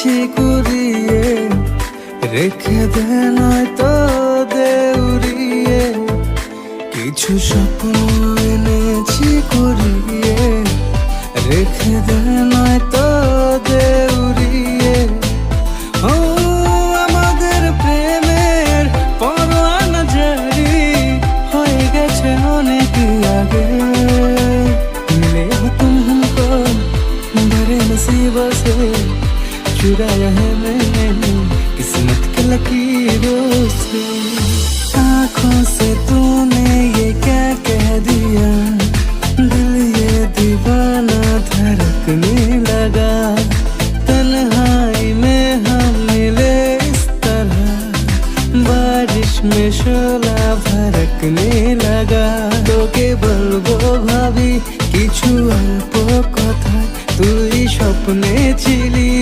এনেছি কুড়িয়ে, রেখে দে নয়তো দেউরিয়ে। কিছু স্বপ্ন এনেছি কুড়িয়ে, রেখে দে নয়তো দেউরিয়ে। ও আমাদের প্রেমের পরোয়ানা জারি হয়ে গেছে অনেক আগে। मिले हो तुम हमको बड़े नसीबों से, चुराया है मैंने किस्मत के लकीरों से। आँखों से तूने ये क्या कह दिया, दिल ये दीवाना धड़कने लगा।